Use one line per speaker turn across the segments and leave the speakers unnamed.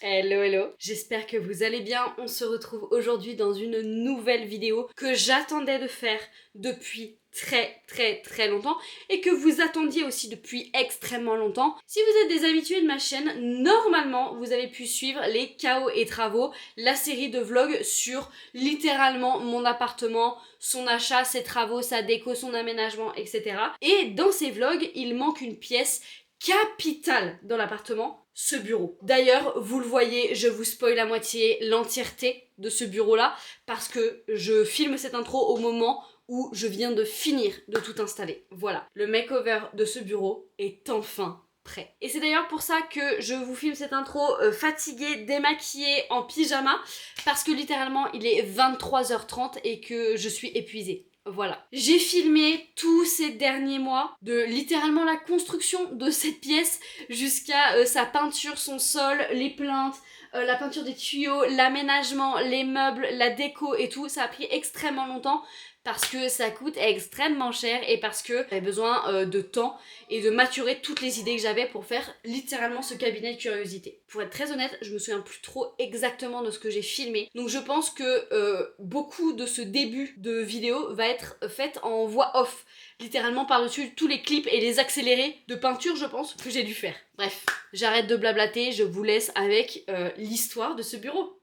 Hello hello, j'espère que vous allez bien. On se retrouve aujourd'hui dans une nouvelle vidéo que j'attendais de faire depuis très longtemps et que vous attendiez aussi depuis extrêmement longtemps. Si vous êtes des habitués de ma chaîne, normalement vous avez pu suivre les chaos et travaux, la série de vlogs sur littéralement mon appartement, son achat, ses travaux, sa déco, son aménagement, etc. Et dans ces vlogs, il manque une pièce capitale dans l'appartement, ce bureau. D'ailleurs, vous le voyez, je vous spoil à moitié l'entièreté de ce bureau-là parce que je filme cette intro au moment où je viens de finir de tout installer. Voilà, le makeover de ce bureau est enfin prêt. Et c'est d'ailleurs pour ça que je vous filme cette intro fatiguée, démaquillée, en pyjama, parce que littéralement il est 23h30 et que je suis épuisée. Voilà. J'ai filmé tous ces derniers mois de littéralement la construction de cette pièce jusqu'à sa peinture, son sol, les plinthes, la peinture des tuyaux, l'aménagement, les meubles, la déco et tout. Ça a pris extrêmement longtemps parce que ça coûte extrêmement cher et parce que j'avais besoin de temps et de maturer toutes les idées que j'avais pour faire littéralement ce cabinet de curiosité. Pour être très honnête, je me souviens plus trop exactement de ce que j'ai filmé. Donc je pense que beaucoup de ce début de vidéo va être fait en voix off. Littéralement par-dessus tous les clips et les accélérés de peinture, je pense, que j'ai dû faire. Bref, j'arrête de blablater, je vous laisse avec l'histoire de ce bureau.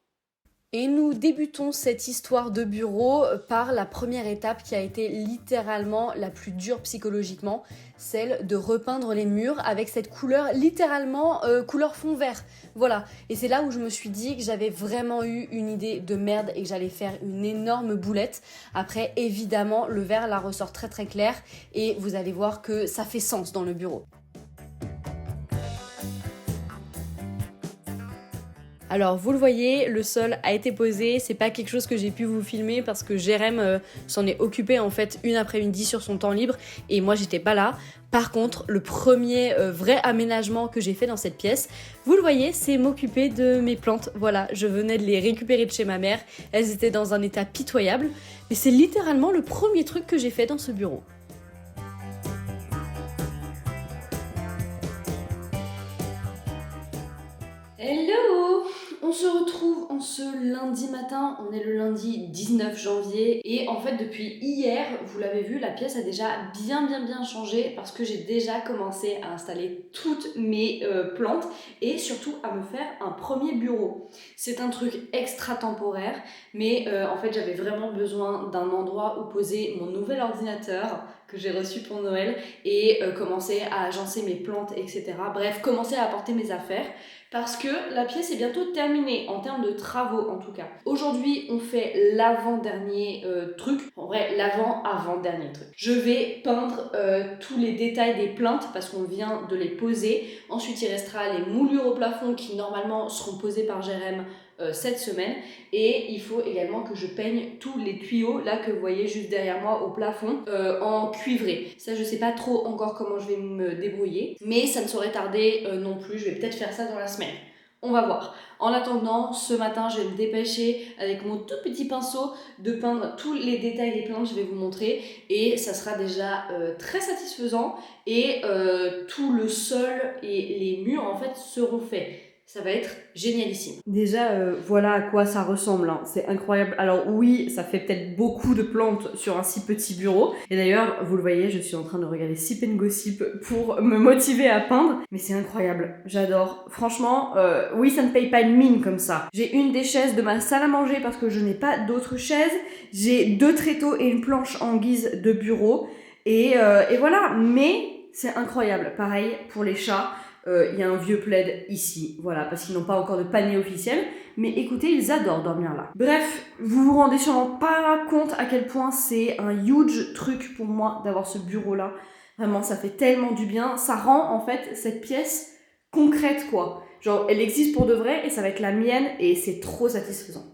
Et nous débutons cette histoire de bureau par la première étape qui a été littéralement la plus dure psychologiquement, celle de repeindre les murs avec cette couleur littéralement couleur fond vert. Voilà, et c'est là où je me suis dit que j'avais vraiment eu une idée de merde et que j'allais faire une énorme boulette. Après, évidemment, le vert là ressort très clair et vous allez voir que ça fait sens dans le bureau. Alors vous le voyez, le sol a été posé, c'est pas quelque chose que j'ai pu vous filmer parce que Jérém s'en est occupé en fait une après-midi sur son temps libre et moi j'étais pas là. Par contre, le premier vrai aménagement que j'ai fait dans cette pièce, vous le voyez, c'est m'occuper de mes plantes. Voilà, je venais de les récupérer de chez ma mère, elles étaient dans un état pitoyable, mais c'est littéralement le premier truc que j'ai fait dans ce bureau. Hello! On se retrouve en ce lundi matin, on est le lundi 19 janvier et en fait depuis hier, vous l'avez vu, la pièce a déjà bien changé parce que j'ai déjà commencé à installer toutes mes plantes et surtout à me faire un premier bureau. C'est un truc extra temporaire mais en fait j'avais vraiment besoin d'un endroit où poser mon nouvel ordinateur que j'ai reçu pour Noël et commencer à agencer mes plantes, etc. Bref, commencer à apporter mes affaires. Parce que la pièce est bientôt terminée, en termes de travaux en tout cas. Aujourd'hui, on fait l'avant-dernier truc. En vrai, l'avant-avant-dernier truc. Je vais peindre tous les détails des plinthes parce qu'on vient de les poser. Ensuite, il restera les moulures au plafond qui normalement seront posées par Jérém cette semaine. Et il faut également que je peigne tous les tuyaux là que vous voyez juste derrière moi au plafond en cuivré. Ça, je sais pas trop encore comment je vais me débrouiller, mais ça ne saurait tarder non plus. Je vais peut-être faire ça dans la semaine. On va voir. En attendant, ce matin, je vais me dépêcher avec mon tout petit pinceau de peindre tous les détails des plantes. Je vais vous montrer et ça sera déjà très satisfaisant et tout le sol et les murs en fait seront faits. Ça va être génialissime. Déjà, voilà à quoi ça ressemble, hein. C'est incroyable. Alors oui, ça fait peut-être beaucoup de plantes sur un si petit bureau. Et d'ailleurs, vous le voyez, je suis en train de regarder Sip & Gossip pour me motiver à peindre. Mais c'est incroyable, j'adore. Franchement, oui, ça ne paye pas une mine comme ça. J'ai une des chaises de ma salle à manger parce que je n'ai pas d'autres chaises. J'ai 2 tréteaux et une planche en guise de bureau. Et voilà, mais c'est incroyable. Pareil pour les chats. Y a un vieux plaid ici, voilà, parce qu'ils n'ont pas encore de panier officiel, mais écoutez, ils adorent dormir là. Bref, vous vous rendez sûrement pas compte à quel point c'est un huge truc pour moi d'avoir ce bureau là. Vraiment, ça fait tellement du bien, ça rend en fait cette pièce concrète quoi. Genre, elle existe pour de vrai et ça va être la mienne et c'est trop satisfaisant.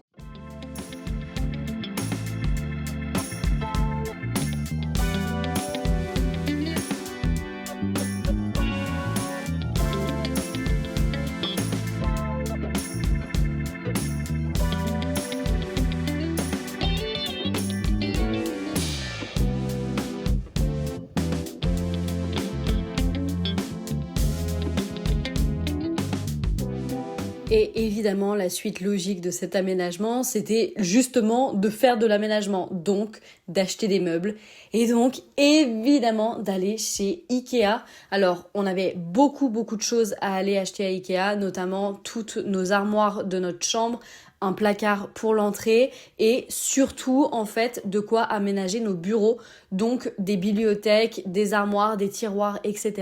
Et évidemment, la suite logique de cet aménagement, c'était justement de faire de l'aménagement, donc d'acheter des meubles et donc évidemment d'aller chez Ikea. Alors, on avait beaucoup de choses à aller acheter à Ikea, notamment toutes nos armoires de notre chambre, un placard pour l'entrée et surtout en fait de quoi aménager nos bureaux, donc des bibliothèques, des armoires, des tiroirs, etc.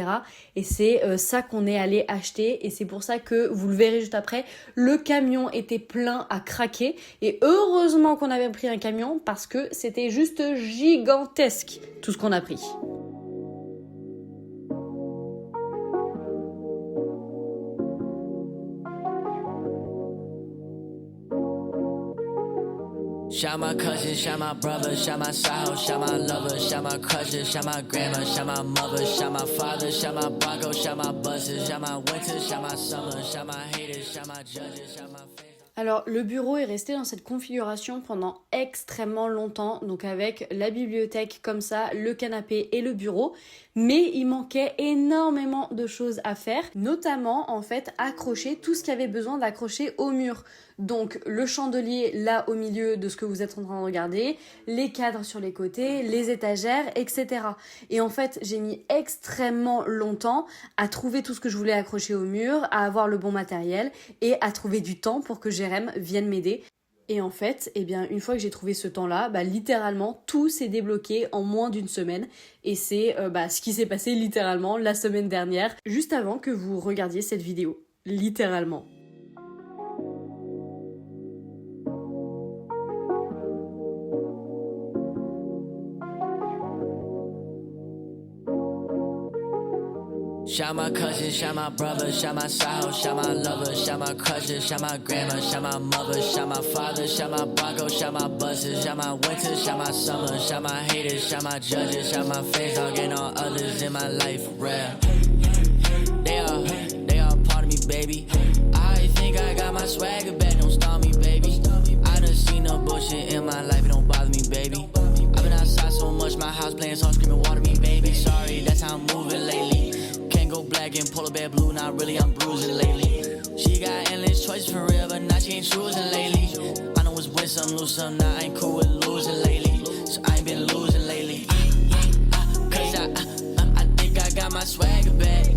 Et c'est ça qu'on est allé acheter et c'est pour ça que vous le verrez juste après, le camion était plein à craquer et heureusement qu'on avait pris un camion parce que c'était juste gigantesque tout ce qu'on a pris.
Shout my cousin, shout my brother, shout my side, shout my lover, shout my crusher, shout my grandma, shout my mother, shout my father, shout my Bronco, shout my buses, shout my winter, shout my summer, shout my haters, shout my judges, shout my fans. Alors, le bureau est resté dans cette configuration pendant extrêmement longtemps, donc avec la bibliothèque comme ça, le canapé et le bureau, mais il manquait énormément de choses à faire, notamment en fait accrocher tout ce qu'il y avait besoin d'accrocher au mur. Donc le chandelier là au milieu de ce que vous êtes en train de regarder, les cadres sur les côtés, les étagères, etc. Et en fait, j'ai mis extrêmement longtemps à trouver tout ce que je voulais accrocher au mur, à avoir le bon matériel et à trouver du temps pour que Jérém vienne m'aider. Et en fait, eh bien, une fois que j'ai trouvé ce temps-là, littéralement, tout s'est débloqué en moins d'une semaine. Et c'est ce qui s'est passé littéralement la semaine dernière, juste avant que vous regardiez cette vidéo. Littéralement. Shout my cousin, shout my brother, shout my side, shout my lover, shout my crusher, shout my grandma, shout my mother, shout my father, shout my Bronco, shout my buses, shout my winter, shout my summer, shout my haters, shout my judges, shout my fans, dog, and all others in my life, rare. They all part of me, baby. I think I got my swagger back, don't stop me, baby. I done seen no bullshit in my life, it don't bother me, baby. I've been outside so much, my house playing song, screaming water me, baby. Sorry, that's how I'm moving lately. Go black and polar bear blue, not really, I'm bruising lately. She got endless choices for real, but now she ain't choosing lately. I know it's win some, lose some, now I ain't cool with losing lately. So I ain't been losing lately. Cause I think I got my swagger back.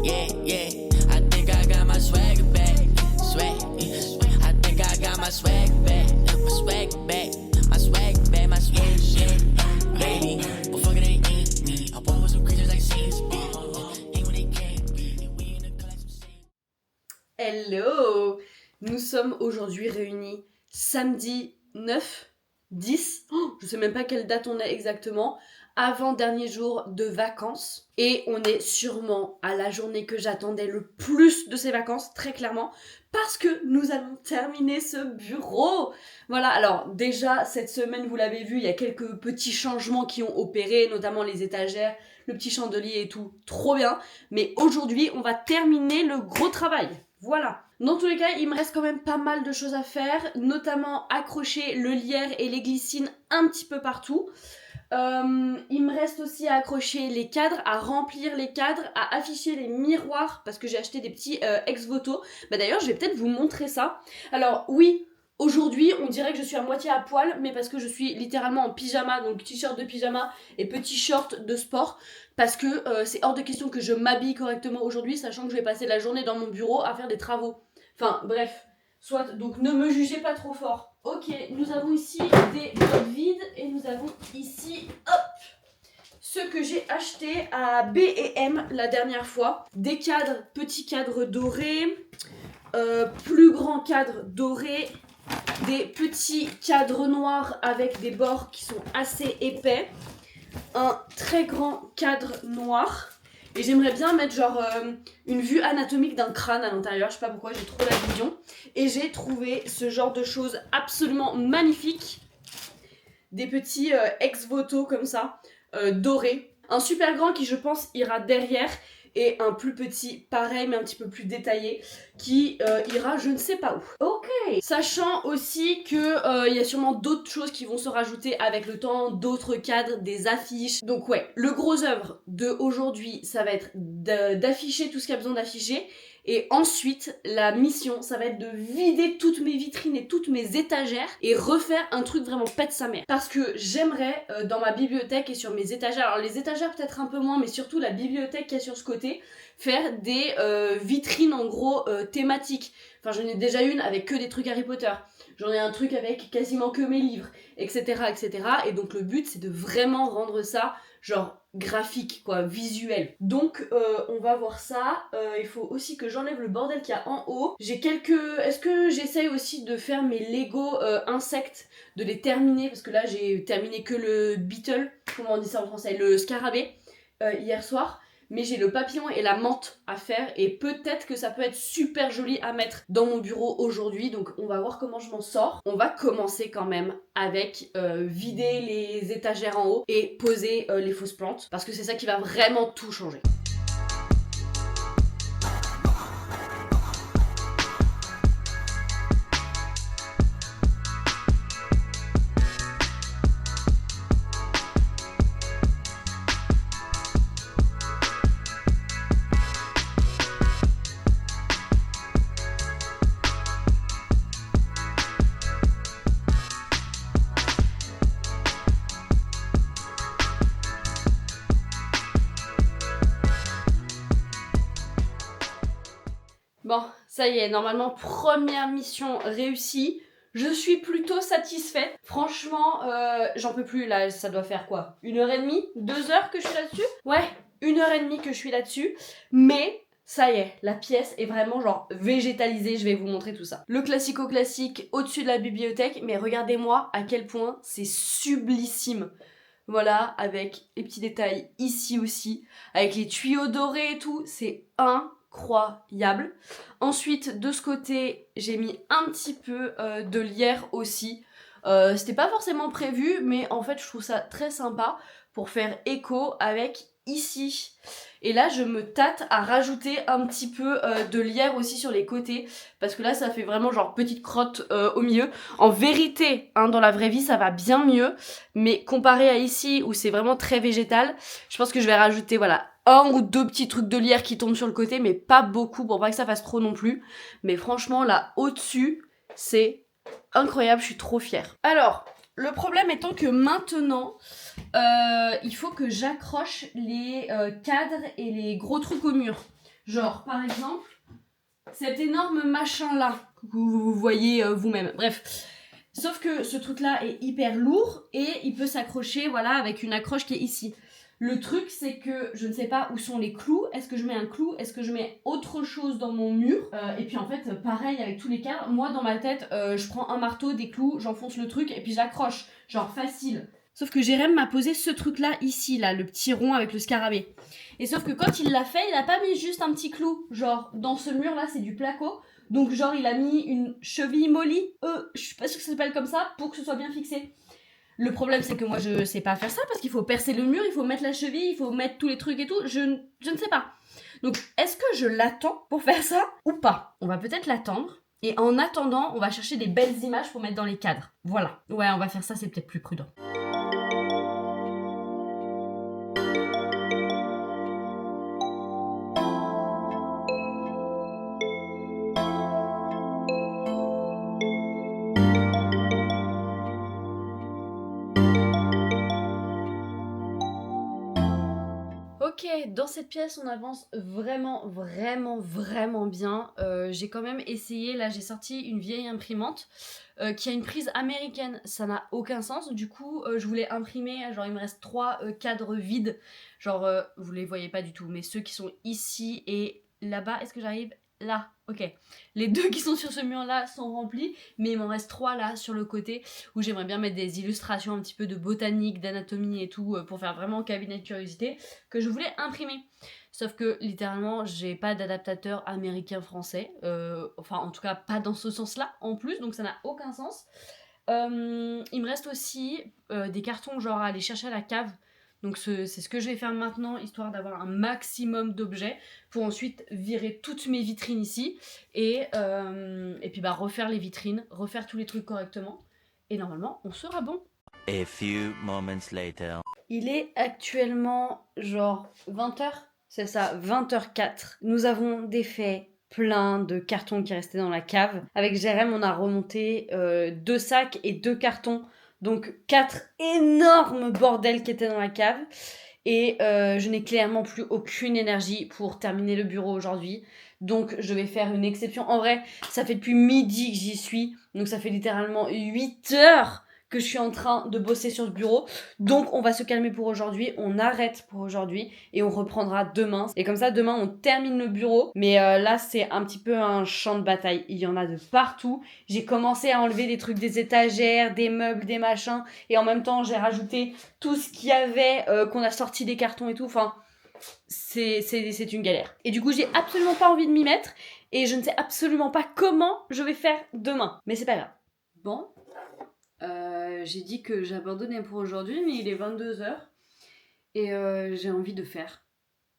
Yeah, I think I got my swagger back. I think I got my swagger back. My swagger back. My swagger back, my swagger back. Baby, but fuck it ain't me. I walk with some creatures like scenes.
Hello! Nous sommes aujourd'hui réunis samedi 9, 10, je sais même pas quelle date on est exactement, avant-dernier jour de vacances. Et on est sûrement à la journée que j'attendais le plus de ces vacances, très clairement, parce que nous allons terminer ce bureau. Voilà, alors déjà, cette semaine, vous l'avez vu, il y a quelques petits changements qui ont opéré, notamment les étagères, le petit chandelier et tout, trop bien. Mais aujourd'hui, on va terminer le gros travail. Voilà. Dans tous les cas, il me reste quand même pas mal de choses à faire, notamment accrocher le lierre et les glycines un petit peu partout. Il me reste aussi à accrocher les cadres, à remplir les cadres, à afficher les miroirs, parce que j'ai acheté des petits ex-voto. D'ailleurs, je vais peut-être vous montrer ça. Alors oui, aujourd'hui, on dirait que je suis à moitié à poil, mais parce que je suis littéralement en pyjama, donc t-shirt de pyjama et petit short de sport. Parce que c'est hors de question que je m'habille correctement aujourd'hui, sachant que je vais passer la journée dans mon bureau à faire des travaux. Enfin, bref. Soit, donc ne me jugez pas trop fort. Ok, nous avons ici des boîtes vides et nous avons ici, hop, ce que j'ai acheté à B&M la dernière fois. Des cadres, petits cadres dorés, plus grands cadres dorés, des petits cadres noirs avec des bords qui sont assez épais. Un très grand cadre noir et j'aimerais bien mettre genre une vue anatomique d'un crâne à l'intérieur, je sais pas pourquoi, j'ai trop la vision et j'ai trouvé ce genre de choses absolument magnifiques, des petits ex-voto comme ça, dorés, un super grand qui je pense ira derrière et un plus petit pareil mais un petit peu plus détaillé qui ira je ne sais pas où. Ok, sachant aussi que y a sûrement d'autres choses qui vont se rajouter avec le temps, d'autres cadres, des affiches. Donc ouais, le gros œuvre de aujourd'hui ça va être d'afficher tout ce qu'il y a besoin d'afficher Et ensuite, la mission, ça va être de vider toutes mes vitrines et toutes mes étagères et refaire un truc vraiment pète sa mère. Parce que j'aimerais, dans ma bibliothèque et sur mes étagères, alors les étagères peut-être un peu moins, mais surtout la bibliothèque qu'il y a sur ce côté, faire des vitrines en gros thématiques. Enfin, j'en ai déjà une avec que des trucs Harry Potter. J'en ai un truc avec quasiment que mes livres, etc., etc. Et donc le but, c'est de vraiment rendre ça genre graphique, quoi, visuel. Donc on va voir ça. Il faut aussi que j'enlève le bordel qu'il y a en haut. J'ai quelques... Est-ce que j'essaye aussi de faire mes Lego insectes, de les terminer, parce que là j'ai terminé que le beetle, comment on dit ça en français, le scarabée, hier soir. Mais j'ai le papillon et la menthe à faire et peut-être que ça peut être super joli à mettre dans mon bureau aujourd'hui, donc on va voir comment je m'en sors. On va commencer quand même avec vider les étagères en haut et poser les fausses plantes parce que c'est ça qui va vraiment tout changer. Bon, ça y est, normalement, première mission réussie. Je suis plutôt satisfaite. Franchement, j'en peux plus là, ça doit faire quoi 1h30 2h que je suis là-dessus. Ouais, 1h30 que je suis là-dessus. Mais ça y est, la pièce est vraiment genre végétalisée, je vais vous montrer tout ça. Le classico-classique au-dessus de la bibliothèque, mais regardez-moi à quel point c'est sublissime. Voilà, avec les petits détails ici aussi, avec les tuyaux dorés et tout, c'est incroyable. Ensuite, de ce côté, j'ai mis un petit peu de lierre aussi. C'était pas forcément prévu, mais en fait, je trouve ça très sympa pour faire écho avec ici. Et là, je me tâte à rajouter un petit peu de lierre aussi sur les côtés, parce que là, ça fait vraiment genre petite crotte au milieu. En vérité, hein, dans la vraie vie, ça va bien mieux, mais comparé à ici, où c'est vraiment très végétal, je pense que je vais rajouter, voilà, 1 ou 2 petits trucs de lierre qui tombent sur le côté, mais pas beaucoup pour pas que ça fasse trop non plus. Mais franchement, là, au-dessus, c'est incroyable, je suis trop fière. Alors, le problème étant que maintenant, il faut que j'accroche les cadres et les gros trucs au mur. Genre, par exemple, cet énorme machin-là, que vous voyez vous-même. Bref. Sauf que ce truc-là est hyper lourd et il peut s'accrocher, voilà, avec une accroche qui est ici. Le truc, c'est que je ne sais pas où sont les clous. Est-ce que je mets un clou? Est-ce que je mets autre chose dans mon mur? Et puis en fait, pareil avec tous les cadres. Moi, dans ma tête, je prends un marteau, des clous, j'enfonce le truc et puis j'accroche. Genre facile. Sauf que Jérém m'a posé ce truc-là ici, là, le petit rond avec le scarabée. Et sauf que quand il l'a fait, il a pas mis juste un petit clou. Genre, dans ce mur-là, c'est du placo. Donc genre, il a mis une cheville molly. Je suis pas sûre que ça s'appelle comme ça, pour que ce soit bien fixé. Le problème, c'est que moi, je sais pas faire ça parce qu'il faut percer le mur, il faut mettre la cheville, il faut mettre tous les trucs et tout. Je ne sais pas. Donc, est-ce que je l'attends pour faire ça ou pas? On va peut-être l'attendre. Et en attendant, on va chercher des belles images pour mettre dans les cadres. Voilà. Ouais, on va faire ça, c'est peut-être plus prudent. Ok, dans cette pièce, on avance vraiment, vraiment, vraiment bien. J'ai quand même essayé, là j'ai sorti une vieille imprimante qui a une prise américaine. Ça n'a aucun sens. Du coup, je voulais imprimer, genre il me reste 3 cadres vides. Genre, vous les voyez pas du tout, mais ceux qui sont ici et là-bas, est-ce que j'arrive? Là, ok. Les 2 qui sont sur ce mur-là sont remplis, mais il m'en reste 3 là sur le côté où j'aimerais bien mettre des illustrations un petit peu de botanique, d'anatomie et tout pour faire vraiment cabinet de curiosité que je voulais imprimer. Sauf que littéralement, j'ai pas d'adaptateur américain-français, enfin en tout cas pas dans ce sens-là en plus, donc ça n'a aucun sens. Il me reste aussi des cartons genre à aller chercher à la cave. Donc c'est ce que je vais faire maintenant, histoire d'avoir un maximum d'objets pour ensuite virer toutes mes vitrines ici et puis bah refaire les vitrines, refaire tous les trucs correctement et normalement on sera bon.
A few moments later.
Il est actuellement genre 20h, c'est ça, 20h04. Nous avons défait plein de cartons qui restaient dans la cave. Avec Jérém, on a remonté 2 sacs et 2 cartons. Donc 4 énormes bordels qui étaient dans la cave. Et je n'ai clairement plus aucune énergie pour terminer le bureau aujourd'hui. Donc je vais faire une exception. En vrai, ça fait depuis midi que j'y suis. Donc ça fait littéralement 8 heures que je suis en train de bosser sur ce bureau. Donc on va se calmer pour aujourd'hui, on arrête pour aujourd'hui et on reprendra demain. Et comme ça, demain, on termine le bureau. Mais là, c'est un petit peu un champ de bataille. Il y en a de partout. J'ai commencé à enlever des trucs des étagères, des meubles, des machins. Et en même temps, j'ai rajouté tout ce qu'il y avait, qu'on a sorti des cartons et tout. Enfin, c'est une galère. Et du coup, j'ai absolument pas envie de m'y mettre. Et je ne sais absolument pas comment je vais faire demain. Mais c'est pas grave. Bon. J'ai dit que j'abandonnais pour aujourd'hui, mais il est 22h et j'ai envie de faire.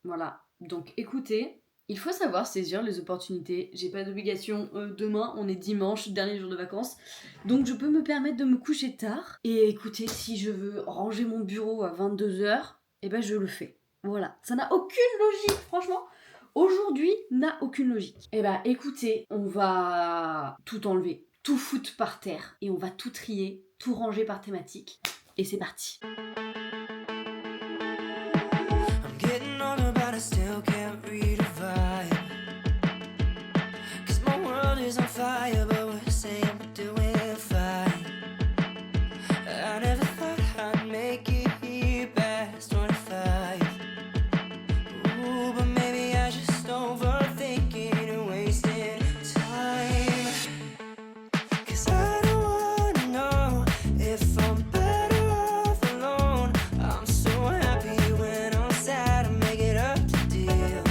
Voilà. Donc écoutez, il faut savoir saisir les opportunités. J'ai pas d'obligation. Demain, on est dimanche, dernier jour de vacances. Donc je peux me permettre de me coucher tard. Et écoutez, si je veux ranger mon bureau à 22h, eh ben je le fais. Voilà. Ça n'a aucune logique, franchement. Aujourd'hui n'a aucune logique. Eh ben écoutez, on va tout enlever. Tout foutre par terre et on va tout trier, tout ranger par thématique. Et c'est parti. I'm getting older but I still can't read a vibe 'cause my world is on fire but we're saying we're doing fine. I never thought I'd make it here past 25. Ooh, but maybe I just overthinking and wasting time. I don't wanna know if I'm better off alone. I'm so happy when I'm sad I make it up to deal.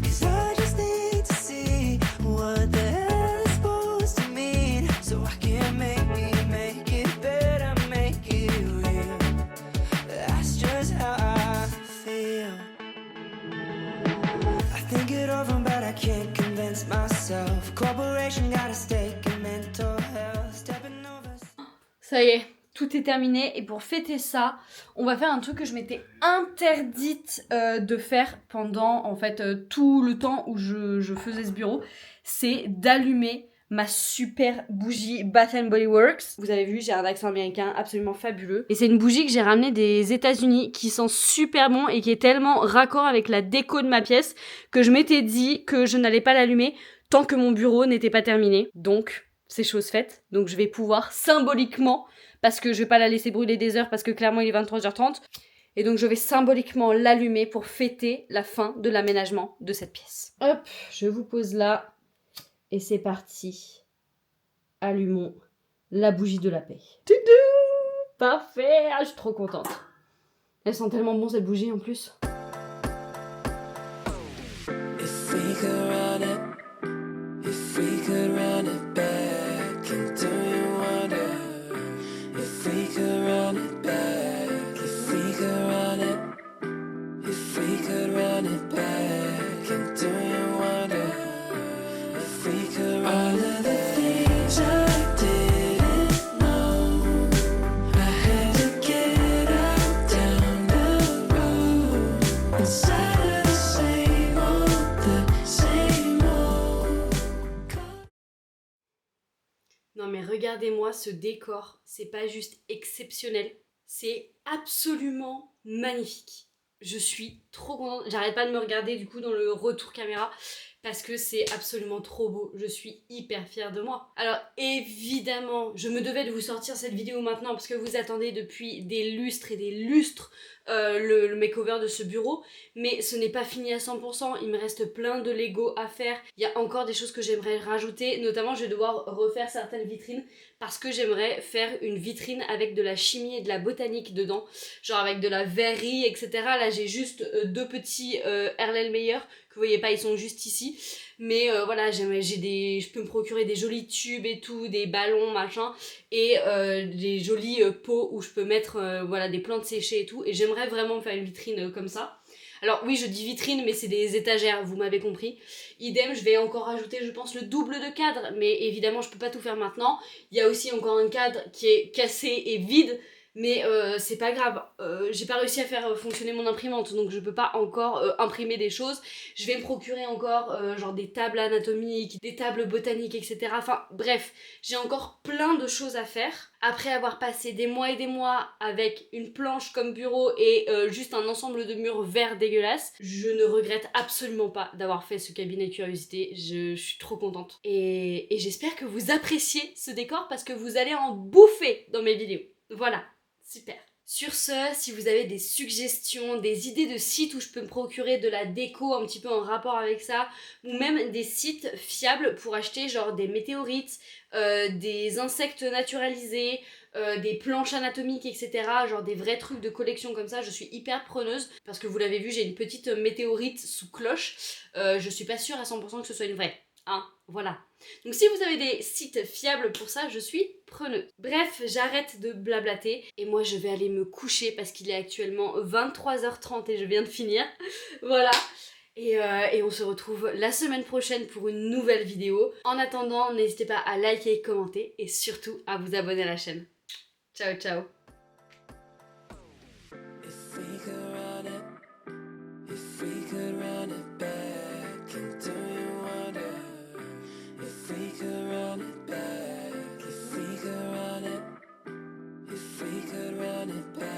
'Cause I just need to see what the hell it's supposed to mean, so I can make it better, make it real. That's just how I feel. I think it over but I can't convince myself. Corporation got a stake in mental health. Stepping over. Ça y est, tout est terminé et pour fêter ça, on va faire un truc que je m'étais interdite de faire pendant en fait tout le temps où je faisais ce bureau, c'est d'allumer ma super bougie Bath & Body Works. Vous avez vu, j'ai un accent américain absolument fabuleux. Et c'est une bougie que j'ai ramenée des États-Unis qui sent super bon et qui est tellement raccord avec la déco de ma pièce que je m'étais dit que je n'allais pas l'allumer tant que mon bureau n'était pas terminé. Donc, c'est chose faite. Donc, je vais pouvoir symboliquement, parce que je vais pas la laisser brûler des heures parce que clairement il est 23h30. Et donc, je vais symboliquement l'allumer pour fêter la fin de l'aménagement de cette pièce. Hop, je vous pose là. Et c'est parti. Allumons la bougie de la paix. Tudou! Parfait! Ah, je suis trop contente. Elle sent tellement bon cette bougie en plus. If we could run it, if we could run it back, and do you wonder? If we could run it back, if we could run it, if we could run it back, and do you wonder? We could all of the things I didn't know. I had to get out down the road inside of the same old. Non mais regardez-moi ce décor, c'est pas juste exceptionnel, c'est absolument magnifique. Je suis trop contente, j'arrête pas de me regarder du coup dans le retour caméra parce que c'est absolument trop beau, je suis hyper fière de moi. Alors évidemment, je me devais de vous sortir cette vidéo maintenant parce que vous attendez depuis des lustres et des lustres le makeover de ce bureau, mais ce n'est pas fini à 100%, il me reste plein de Lego à faire, il y a encore des choses que j'aimerais rajouter, notamment je vais devoir refaire certaines vitrines parce que j'aimerais faire une vitrine avec de la chimie et de la botanique dedans, genre avec de la verrerie, etc. Là j'ai juste deux petits Erlenmeyer Meyer que vous voyez pas, ils sont juste ici, mais voilà, je peux me procurer des jolis tubes et tout, des ballons machin, et des jolis pots où je peux mettre voilà, des plantes séchées et tout, et j'aimerais vraiment faire une vitrine comme ça. Alors oui, je dis vitrine, mais c'est des étagères, vous m'avez compris. Idem, je vais encore rajouter, je pense, le double de cadre, mais évidemment, je peux pas tout faire maintenant. Il y a aussi encore un cadre qui est cassé et vide, Mais c'est pas grave, j'ai pas réussi à faire fonctionner mon imprimante, donc je peux pas encore imprimer des choses. Je vais me procurer encore genre des tables anatomiques, des tables botaniques, etc. Enfin bref, j'ai encore plein de choses à faire. Après avoir passé des mois et des mois avec une planche comme bureau et juste un ensemble de murs verts dégueulasses, je ne regrette absolument pas d'avoir fait ce cabinet de curiosité. Je suis trop contente. Et j'espère que vous appréciez ce décor parce que vous allez en bouffer dans mes vidéos. Voilà. Super. Sur ce, si vous avez des suggestions, des idées de sites où je peux me procurer de la déco un petit peu en rapport avec ça, ou même des sites fiables pour acheter genre des météorites, des insectes naturalisés, des planches anatomiques, etc. Genre des vrais trucs de collection comme ça, je suis hyper preneuse. Parce que vous l'avez vu, j'ai une petite météorite sous cloche. Je suis pas sûre à 100% que ce soit une vraie. Hein, voilà. Donc si vous avez des sites fiables pour ça, je suis preneuse. Bref, j'arrête de blablater et moi je vais aller me coucher parce qu'il est actuellement 23h30 et je viens de finir. Voilà. Et on se retrouve la semaine prochaine pour une nouvelle vidéo. En attendant, n'hésitez pas à liker, commenter et surtout à vous abonner à la chaîne. Ciao ciao.
If we could run it, if we could run it back, and do you wonder if we could run it back, if we could run it, if we could run it back?